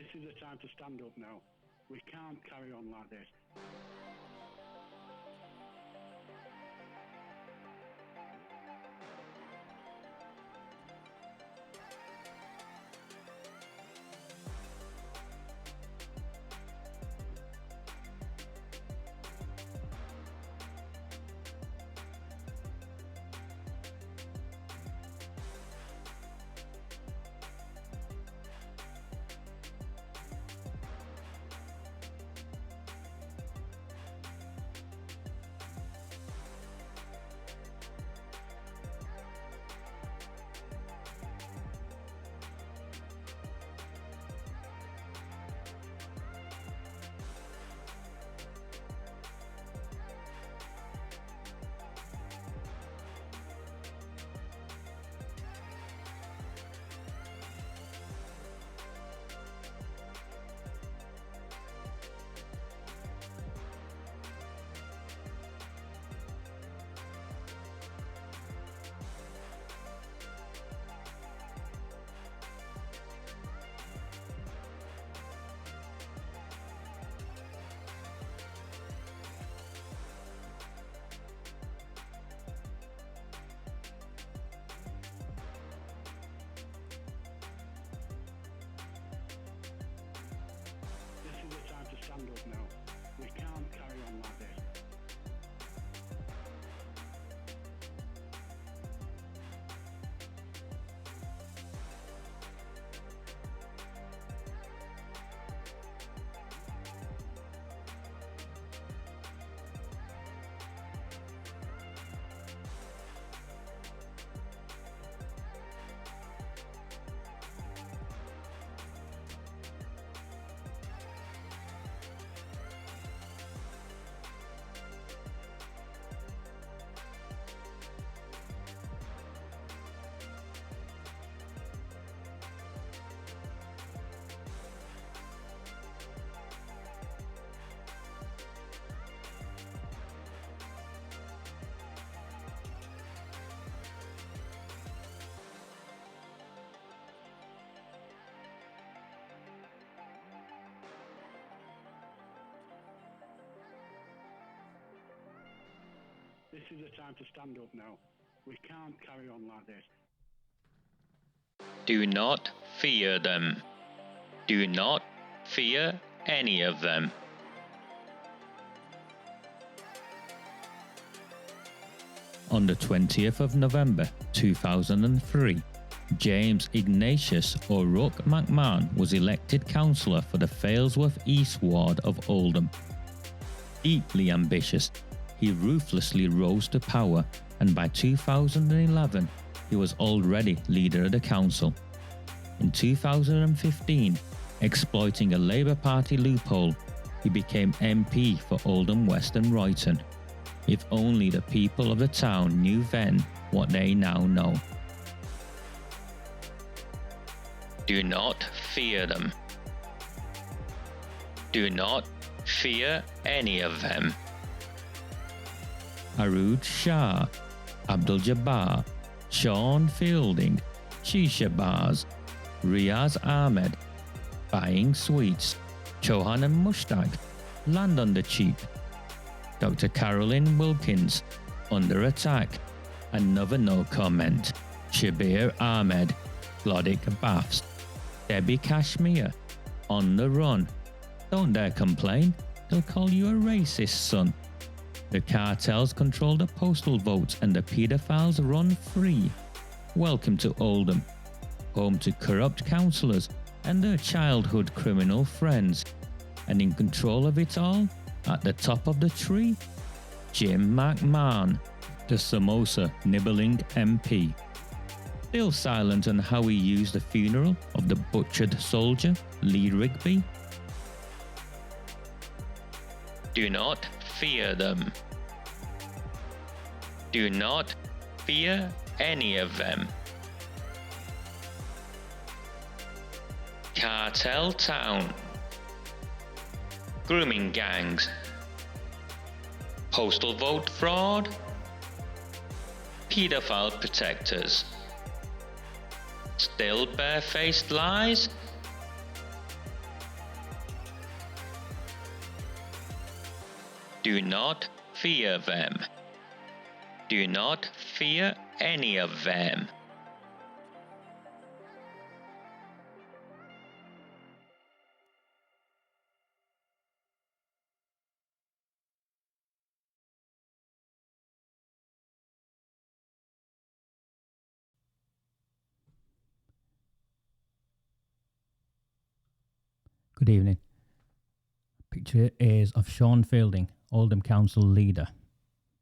This is the time to stand up now. We can't carry on like this. Stand up now. We can't carry on like this. This is the time to stand up now. We can't carry on like this. Do not fear them. Do not fear any of them. On the 20th of November 2003, James Ignatius O'Rourke McMahon was elected councillor for the Failsworth East Ward of Oldham. Deeply ambitious, he ruthlessly rose to power, and by 2011 he was already leader of the council. In 2015, exploiting a Labour Party loophole, he became MP for Oldham West and Royton. If only the people of the town knew then what they now know. Do not fear them. Do not fear any of them. Arood Shah, Abdul Jabbar, Sean Fielding, Shisha Bars, Riaz Ahmed, Buying Sweets, Chauhan and Mushtaq, Land on the Cheap, Dr. Carolyn Wilkins, Under Attack, Another No Comment, Shabir Ahmed, Glodic Baths, Debbie Kashmir, On the Run, Don't Dare Complain, They'll Call You a Racist Son. The cartels control the postal votes and the paedophiles run free. Welcome to Oldham, home to corrupt councillors and their childhood criminal friends. And in control of it all, at the top of the tree, Jim McMahon, the samosa nibbling MP. Still silent on how he used the funeral of the butchered soldier, Lee Rigby. Do not fear them. Do not fear any of them. Cartel Town. Grooming gangs. Postal vote fraud. Paedophile protectors. Still barefaced lies. Do not fear them. Do not fear any of them. Good evening. Picture is of Sean Fielding, Oldham Council leader.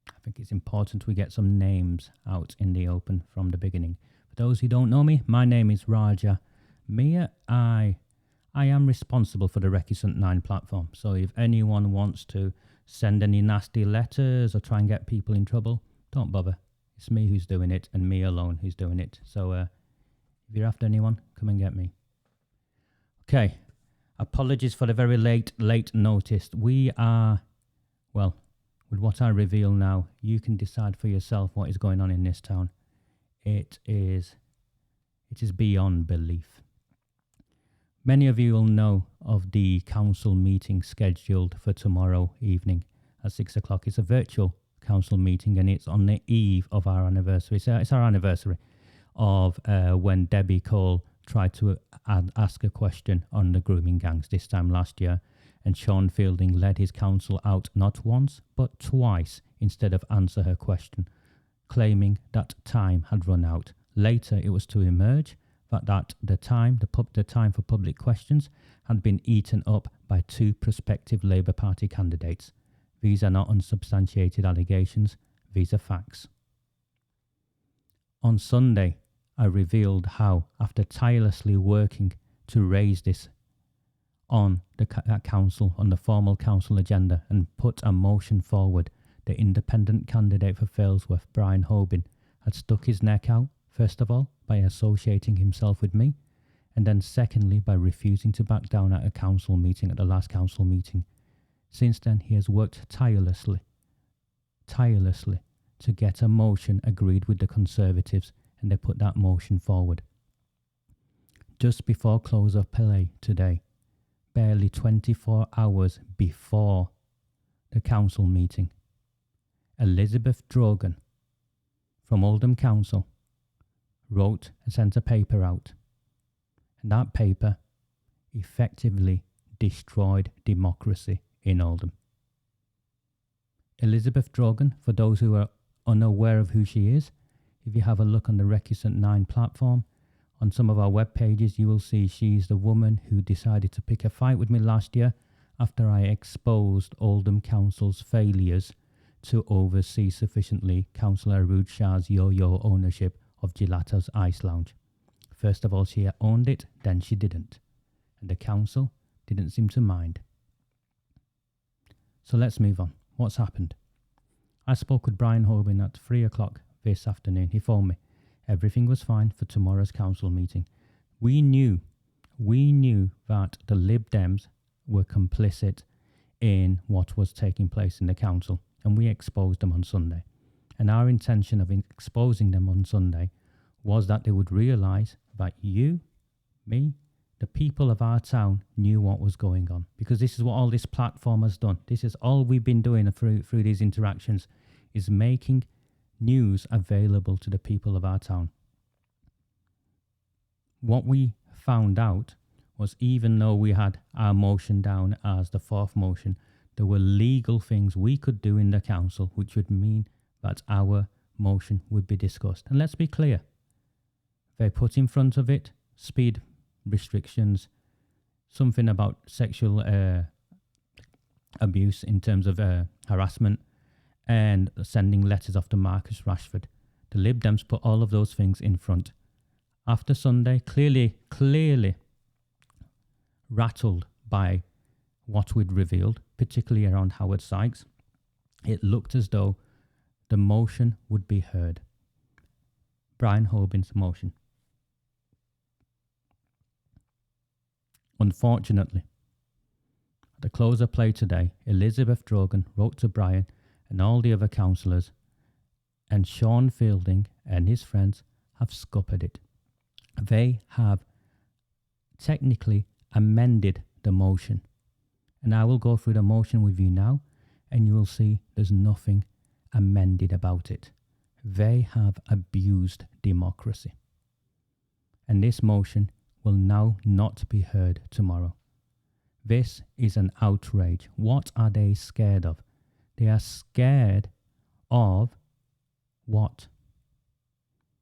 I think it's important we get some names out in the open from the beginning. For those who don't know me, my name is Raja Mia. I am responsible for the Recusant Nine platform. So if anyone wants to send any nasty letters or try and get people in trouble, don't bother. It's me who's doing it and me alone who's doing it. So if you're after anyone, come and get me. Okay. Apologies for the very late notice. We are, well, with what I reveal now, you can decide for yourself what is going on in this town. It is beyond belief. Many of you will know of the council meeting scheduled for tomorrow evening at 6 o'clock. It's a virtual council meeting and it's on the eve of our anniversary. So it's our anniversary of when Debbie Cole tried to ask a question on the grooming gangs this time last year, and Sean Fielding led his council out not once but twice instead of answer her question, claiming that time had run out. Later it was to emerge that the time for public questions had been eaten up by two prospective Labour Party candidates. These are not unsubstantiated allegations, these are facts. On Sunday, I revealed how, after tirelessly working to raise this on the council, on the formal council agenda, and put a motion forward, the independent candidate for Failsworth, Brian Hobin, had stuck his neck out, first of all, by associating himself with me, and then secondly, by refusing to back down at the last council meeting. Since then, he has worked tirelessly to get a motion agreed with the Conservatives, and they put that motion forward. Just before close of play today, barely 24 hours before the council meeting, Elizabeth Drogan from Oldham Council wrote and sent a paper out, and that paper effectively destroyed democracy in Oldham. Elizabeth Drogan, for those who are unaware of who she is, if you have a look on the Recusant Nine platform, on some of our web pages, you will see she's the woman who decided to pick a fight with me last year after I exposed Oldham Council's failures to oversee sufficiently Councillor Arud Shah's yo-yo ownership of Gelato's Ice Lounge. First of all, she owned it, then she didn't. And the council didn't seem to mind. So let's move on. What's happened? I spoke with Brian Hobin at 3 o'clock this afternoon. He phoned me. Everything was fine for tomorrow's council meeting. We knew that the Lib Dems were complicit in what was taking place in the council, and we exposed them on Sunday. And our intention of exposing them on Sunday was that they would realise that you, me, the people of our town knew what was going on, because this is what all this platform has done. This is all we've been doing through these interactions, is making news available to the people of our town. What we found out was, even though we had our motion down as the fourth motion, there were legal things we could do in the council which would mean that our motion would be discussed. And let's be clear, they put in front of it speed restrictions, something about sexual abuse in terms of harassment, and sending letters off to Marcus Rashford. The Lib Dems put all of those things in front. After Sunday, clearly rattled by what we'd revealed, particularly around Howard Sykes, it looked as though the motion would be heard. Brian Hobin's motion. Unfortunately, at the close of play today, Elizabeth Drogan wrote to Brian and all the other councillors, and Sean Fielding and his friends have scuppered it. They have technically amended the motion, and I will go through the motion with you now, and you will see there's nothing amended about it. They have abused democracy. And this motion will now not be heard tomorrow. This is an outrage. What are they scared of? They are scared of what?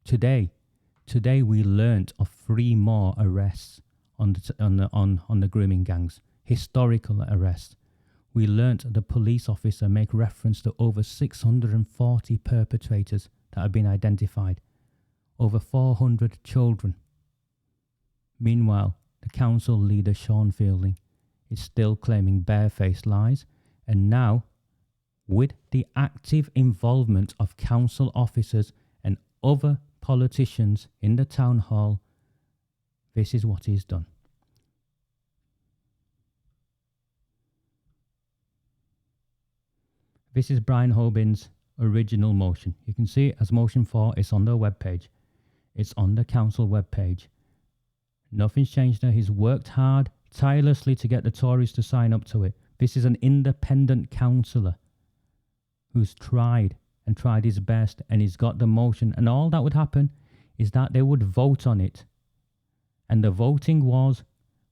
Today we learnt of 3 more arrests on the grooming gangs, historical arrests. We learnt the police officer make reference to over 640 perpetrators that have been identified, over 400 children. Meanwhile, the council leader Sean Fielding is still claiming barefaced lies, and now, with the active involvement of council officers and other politicians in the town hall, this is what is done. This is Brian Hobin's original motion. You can see it as motion 4. It's on their webpage. It's on the council webpage. Nothing's changed there. He's worked hard, tirelessly to get the Tories to sign up to it. This is an independent councillor who's tried his best, and he's got the motion. And all that would happen is that they would vote on it. And the voting was,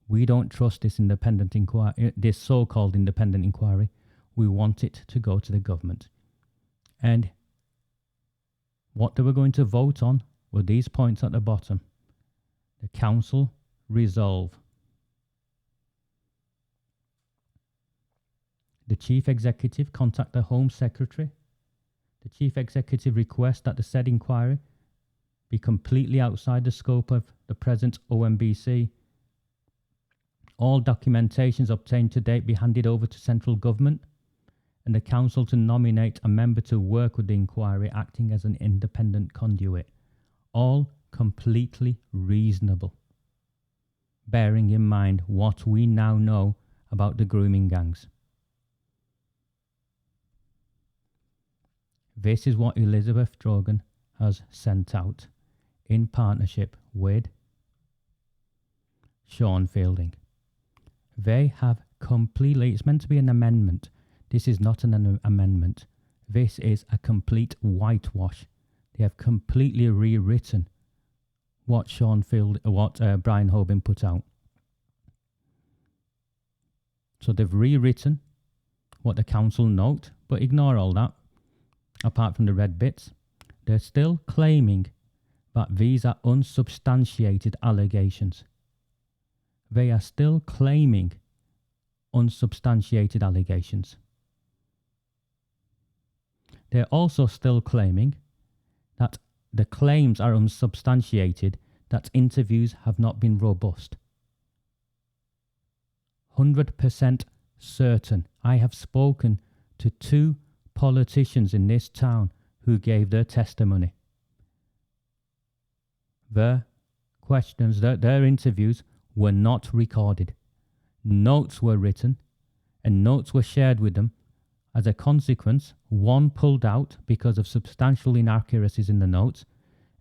we don't trust this independent inquiry, this so-called independent inquiry. We want it to go to the government. And what they were going to vote on were these points at the bottom. The council resolve. The chief executive contact the Home Secretary. The chief executive request that the said inquiry be completely outside the scope of the present OMBC. All documentations obtained to date be handed over to central government, and the council to nominate a member to work with the inquiry, acting as an independent conduit. All completely reasonable, bearing in mind what we now know about the grooming gangs. This is what Elizabeth Drogan has sent out in partnership with Sean Fielding. They have completely, it's meant to be an amendment. This is not an amendment. This is a complete whitewash. They have completely rewritten what Brian Hobin put out. So they've rewritten what the council note, but ignore all that. Apart from the red bits, they're still claiming that these are unsubstantiated allegations. They are still claiming unsubstantiated allegations. They're also still claiming that the claims are unsubstantiated, that interviews have not been robust. 100% certain. I have spoken to 2 politicians in this town who gave their testimony. Their questions, their interviews were not recorded. Notes were written and notes were shared with them. As a consequence, one pulled out because of substantial inaccuracies in the notes,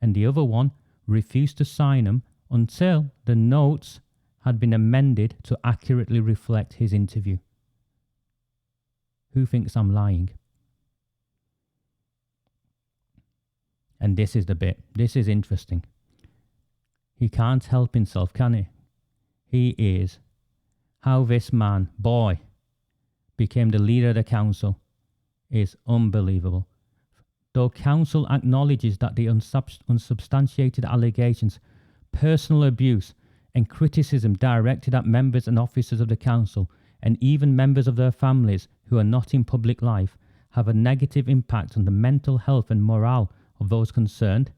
and the other one refused to sign them until the notes had been amended to accurately reflect his interview. Who thinks I'm lying? And this is the bit. This is interesting. He can't help himself, can he? He is. How this man, boy, became the leader of the council is unbelievable. Though council acknowledges that the unsubstantiated allegations, personal abuse and criticism directed at members and officers of the council and even members of their families who are not in public life have a negative impact on the mental health and morale of those concerned,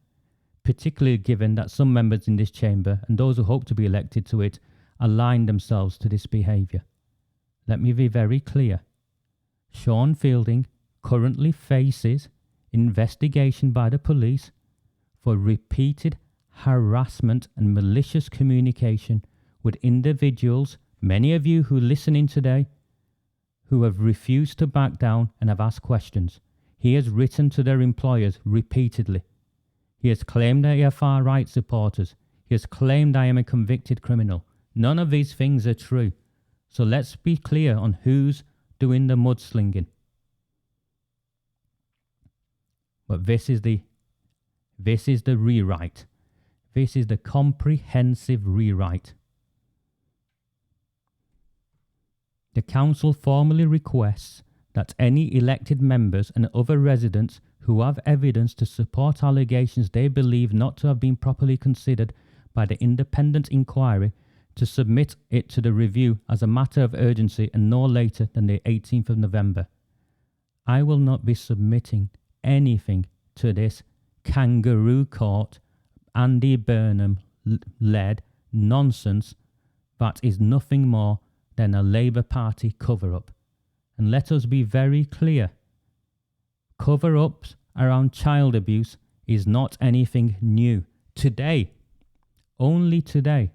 particularly given that some members in this chamber and those who hope to be elected to it align themselves to this behaviour. Let me be very clear. Sean Fielding currently faces investigation by the police for repeated harassment and malicious communication with individuals, many of you who listen in today, who have refused to back down and have asked questions. He has written to their employers repeatedly. He has claimed they are far-right supporters. He has claimed I am a convicted criminal. None of these things are true. So let's be clear on who's doing the mudslinging. But this is the rewrite. This is the comprehensive rewrite. The council formally requests that any elected members and other residents who have evidence to support allegations they believe not to have been properly considered by the independent inquiry to submit it to the review as a matter of urgency and no later than the 18th of November. I will not be submitting anything to this kangaroo court, Andy Burnham-led nonsense that is nothing more than a Labour Party cover-up. And let us be very clear. Cover-ups around child abuse is not anything new. Today, only today,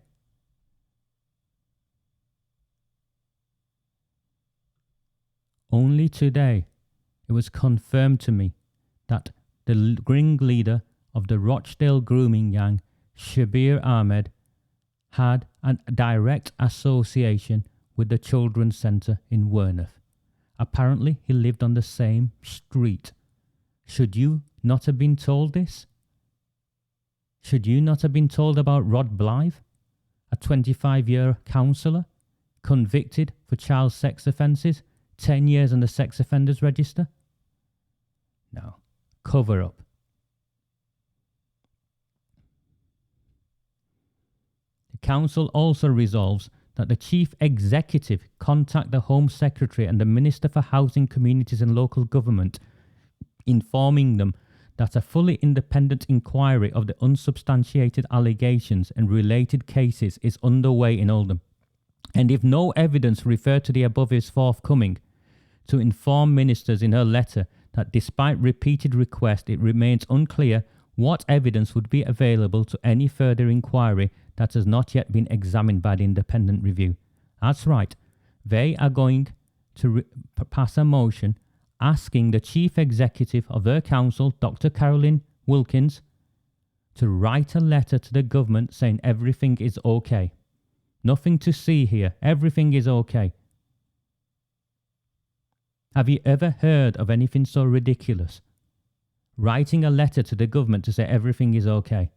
it was confirmed to me that the ringleader of the Rochdale grooming gang, Cllr Ahmed, had a direct association with the Children's Centre in Wearmouth. Apparently, he lived on the same street. Should you not have been told this? Should you not have been told about Rod Blythe, a 25-year counsellor, convicted for child sex offences, 10 years on the sex offenders register? No. Cover up. The council also resolves that the chief executive contact the Home Secretary and the Minister for Housing, Communities and Local Government, informing them that a fully independent inquiry of the unsubstantiated allegations and related cases is underway in Oldham, and if no evidence referred to the above is forthcoming, to inform ministers in her letter that despite repeated requests, it remains unclear what evidence would be available to any further inquiry that has not yet been examined by the independent review. That's right. They are going to pass a motion asking the chief executive of their council, Dr. Carolyn Wilkins, to write a letter to the government saying everything is okay. Nothing to see here. Everything is okay. Have you ever heard of anything so ridiculous? Writing a letter to the government to say everything is okay.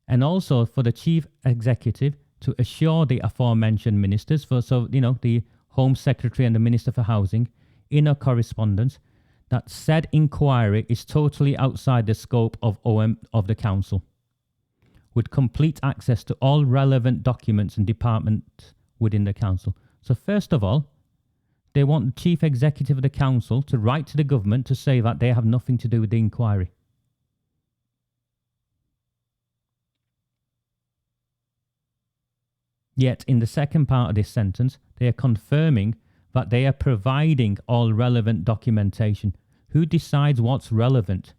And also for the chief executive to assure the aforementioned ministers, the Home Secretary and the Minister for Housing, in a correspondence, that said inquiry is totally outside the scope of the council, with complete access to all relevant documents and departments within the council. So first of all, they want the chief executive of the council to write to the government to say that they have nothing to do with the inquiry. Yet in the second part of this sentence, they are confirming that they are providing all relevant documentation. Who decides what's relevant?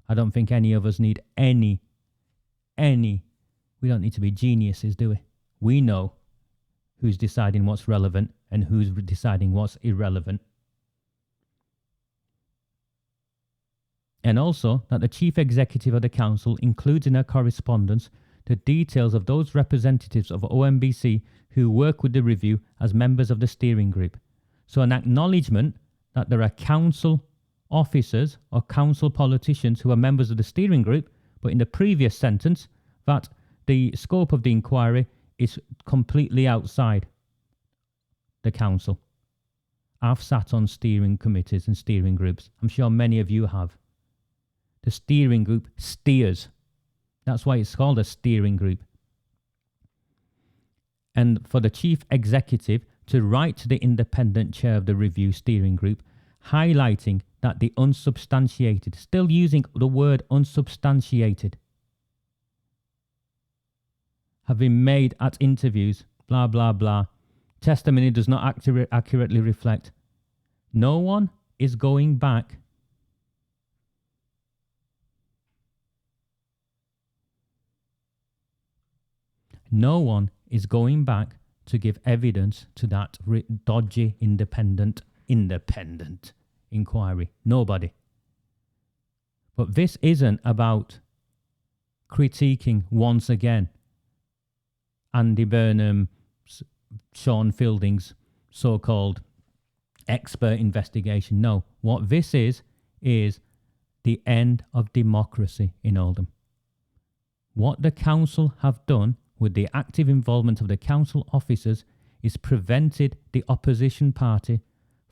I don't think any of us need any. We don't need to be geniuses, do we? We know who's deciding what's relevant and who's deciding what's irrelevant. And also that the chief executive of the council includes in her correspondence the details of those representatives of OMBC who work with the review as members of the steering group. So an acknowledgement that there are council officers or council politicians who are members of the steering group, but in the previous sentence, that the scope of the inquiry is completely outside the council. I've sat on steering committees and steering groups. I'm sure many of you have. The steering group steers. That's why it's called a steering group. And for the chief executive to write to the independent chair of the review steering group, highlighting that the unsubstantiated, still using the word unsubstantiated, have been made at interviews, blah, blah, blah. Testimony does not accurately reflect. No one is going back to give evidence to that dodgy independent inquiry. Nobody. But this isn't about critiquing once again Andy Burnham, Sean Fielding's so-called expert investigation. No, what this is the end of democracy in Oldham. What the council have done with the active involvement of the council officers is prevented the opposition party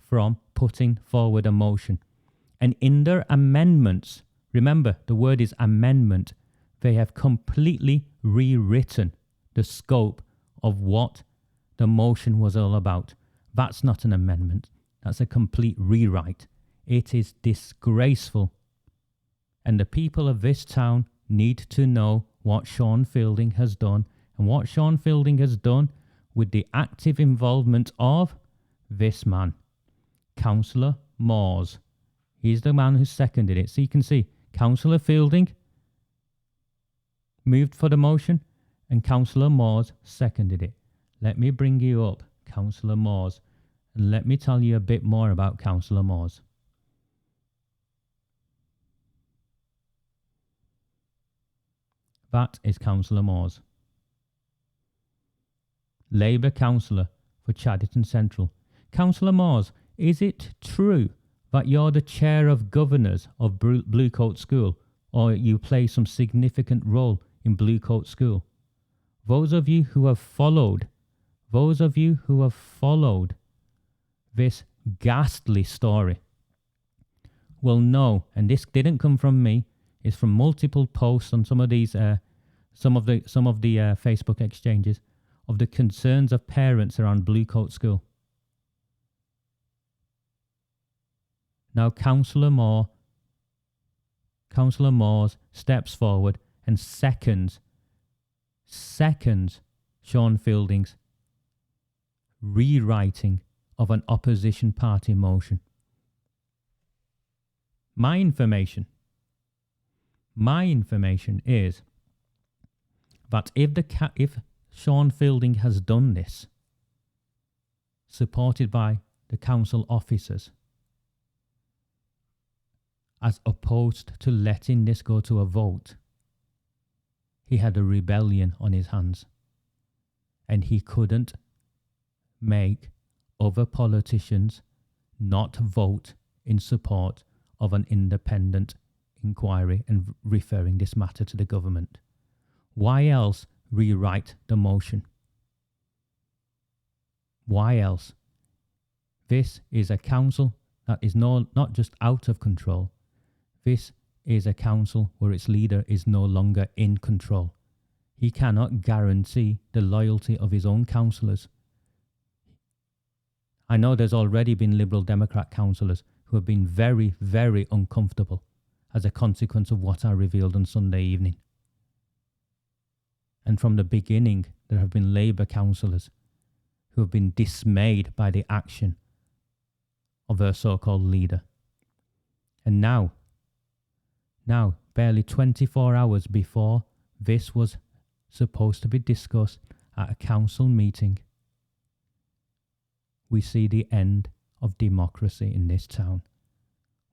from putting forward a motion. And in their amendments, remember the word is amendment, they have completely rewritten the scope of what the motion was all about. That's not an amendment. That's a complete rewrite. It is disgraceful. And the people of this town need to know what Sean Fielding has done, and what Sean Fielding has done with the active involvement of this man, Councillor Moores. He's the man who seconded it. So you can see Councillor Fielding moved for the motion and Councillor Moores seconded it. Let me bring you up Councillor Moores and let me tell you a bit more about Councillor Moores. That is Councillor Moores, Labour councillor for Chadderton Central. Councillor Moores, is it true that you're the chair of governors of Bluecoat School, or you play some significant role in Bluecoat School? Those of you who have followed this ghastly story will know, and this didn't come from me, it's from multiple posts on some of these, some of the Facebook exchanges, of the concerns of parents around Bluecoat School. Now Councillor Moores steps forward and seconds Sean Fielding's rewriting of an opposition party motion. My information is that if Sean Fielding has done this, supported by the council officers, as opposed to letting this go to a vote, he had a rebellion on his hands, and he couldn't make other politicians not vote in support of an independent inquiry and referring this matter to the government. Why else rewrite the motion? Why else? This is a council that is not just out of control. This is a council where its leader is no longer in control. He cannot guarantee the loyalty of his own councillors. I know there's already been Liberal Democrat councillors who have been very, very uncomfortable as a consequence of what I revealed on Sunday evening. And from the beginning, there have been Labour councillors who have been dismayed by the action of their so-called leader. And now, barely 24 hours before this was supposed to be discussed at a council meeting, we see the end of democracy in this town,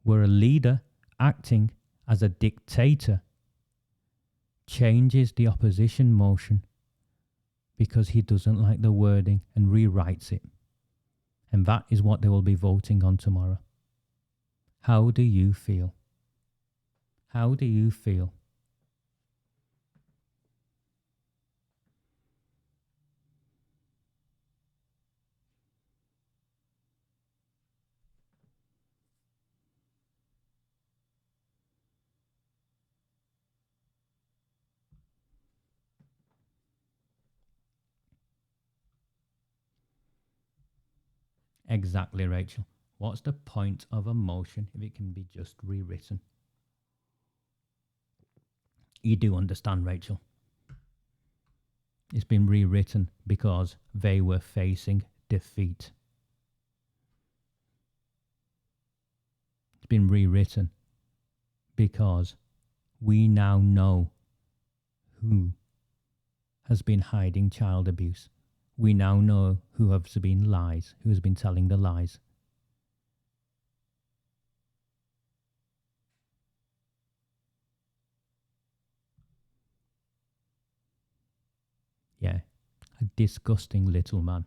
where a leader acting as a dictator changes the opposition motion because he doesn't like the wording and rewrites it. And that is what they will be voting on tomorrow. How do you feel? How do you feel? Exactly, Rachel. What's the point of a motion if it can be just rewritten? You do understand, Rachel. It's been rewritten because they were facing defeat. It's been rewritten because we now know who has been hiding child abuse. We now know who has been lies, who has been telling the lies. Yeah, a disgusting little man.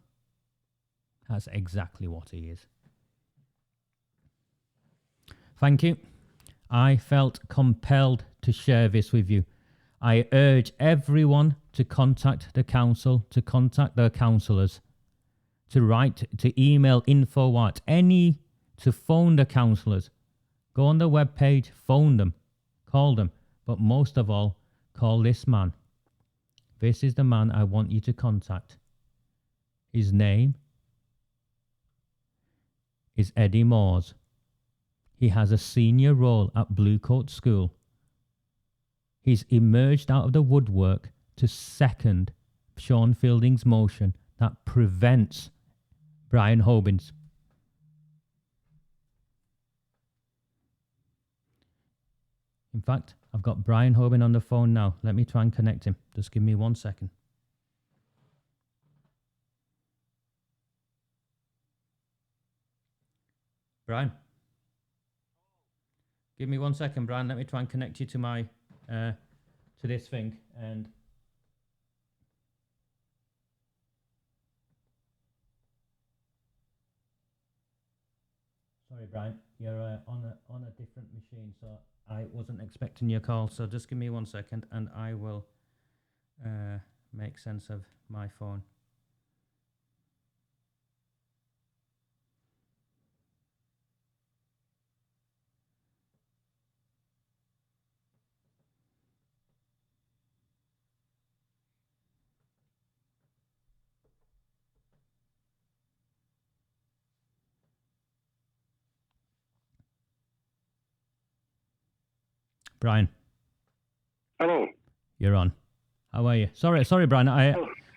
That's exactly what he is. Thank you. I felt compelled to share this with you. I urge everyone to contact the council, to contact their councillors, to write, to email info at any, to phone the councillors. Go on the webpage, phone them, call them, but most of all, call this man. This is the man I want you to contact. His name is Eddie Moores. He has a senior role at Bluecoat School. He's emerged out of the woodwork to second Sean Fielding's motion that prevents Brian Hobin's. In fact, I've got Brian Hobin on the phone now. Let me try and connect him. Just give me 1 second. Brian? Give me 1 second, Brian. Let me try and connect you to my to this thing. And sorry, Brian, you're on a different machine, so I wasn't expecting your call. So just give me 1 second, and I will make sense of my phone. Brian. Hello. You're on. How are you? Sorry, Brian.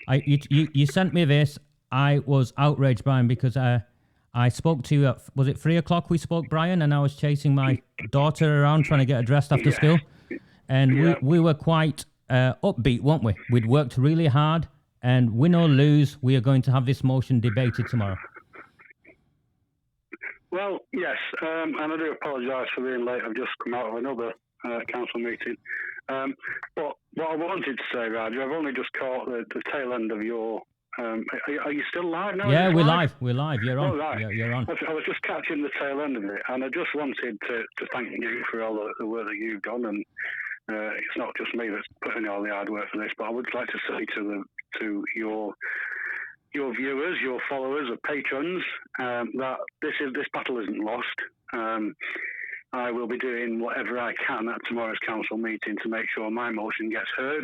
You sent me this. I was outraged, Brian, because I spoke to you at, was it 3 o'clock we spoke, Brian? And I was chasing my daughter around trying to get her dressed after school. And we were quite upbeat, weren't we? We'd worked really hard, and win or lose, we are going to have this motion debated tomorrow. Well, yes, and I do apologise for being late. I've just come out of another council meeting. But what I wanted to say, Roger, I've only just caught the tail end of your... are you still live now? Yeah, we're live. We're live. You're on. Oh, right. You're on. I was just catching the tail end of it, and I just wanted to thank you for all the work that you've done. And it's not just me that's putting all the hard work for this, but I would like to say to your viewers, your followers, or patrons, that this battle isn't lost. I will be doing whatever I can at tomorrow's council meeting to make sure my motion gets heard.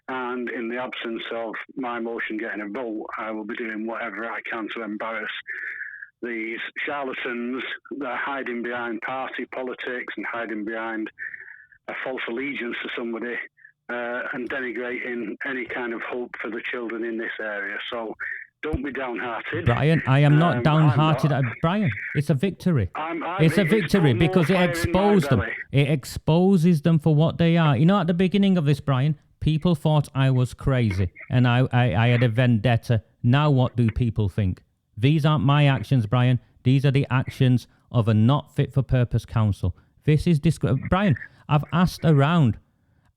And in the absence of my motion getting a vote, I will be doing whatever I can to embarrass these charlatans that are hiding behind party politics and hiding behind a false allegiance to somebody and denigrating any kind of hope for the children in this area. So don't be downhearted. Brian, I am not downhearted. Brian, it's a victory. It's a victory because it exposed them. It exposes them for what they are. You know, at the beginning of this, Brian, people thought I was crazy and I had a vendetta. Now what do people think? These aren't my actions, Brian. These are the actions of a not fit for purpose council. This is Brian, I've asked around.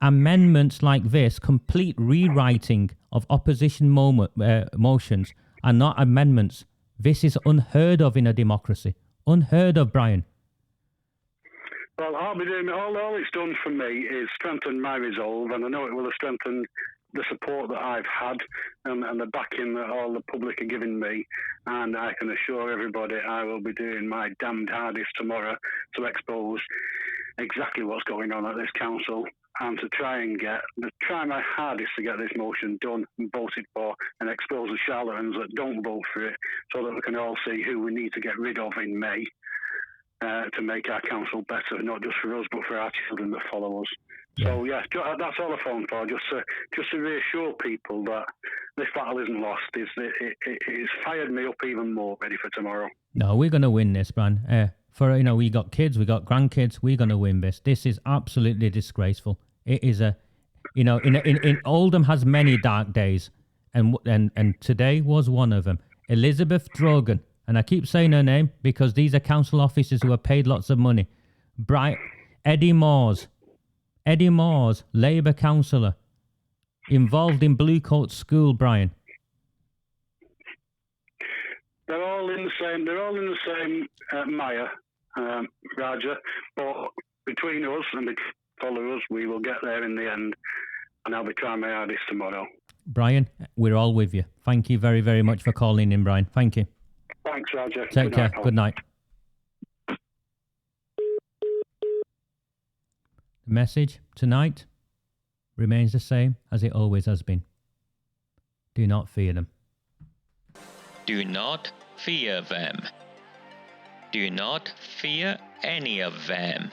Amendments like this, complete rewriting of opposition motions, are not amendments. This is unheard of in a democracy. Unheard of, Brian. Well, I'll be doing all it's done for me is strengthen my resolve, and I know it will have strengthened the support that I've had and the backing that all the public are giving me. And I can assure everybody I will be doing my damned hardest tomorrow to expose exactly what's going on at this council, and to try my hardest to get this motion done and voted for and expose the charlatans that don't vote for it, so that we can all see who we need to get rid of in May to make our council better, not just for us but for our children that follow us. Yeah. So yeah, that's all I phoned for, just to reassure people that this battle isn't lost. It's fired me up even more, ready for tomorrow. No, we're going to win this, man. We got kids, we got grandkids. We're going to win this. This is absolutely disgraceful. It is in Oldham has many dark days, and today was one of them. Elizabeth Drogan, and I keep saying her name because these are council officers who are paid lots of money. Eddie Moores, Labour councillor, involved in Bluecoat School, Brian. They're all in the same mire, Roger. But between us and the followers, we will get there in the end, and I'll be trying my hardest tomorrow. Brian, we're all with you. Thank you very, very much for calling in, Brian. Thank you. Thanks, Roger. Take care. Good night. The message tonight remains the same as it always has been. Do not fear them. Do not fear them. Do not fear any of them.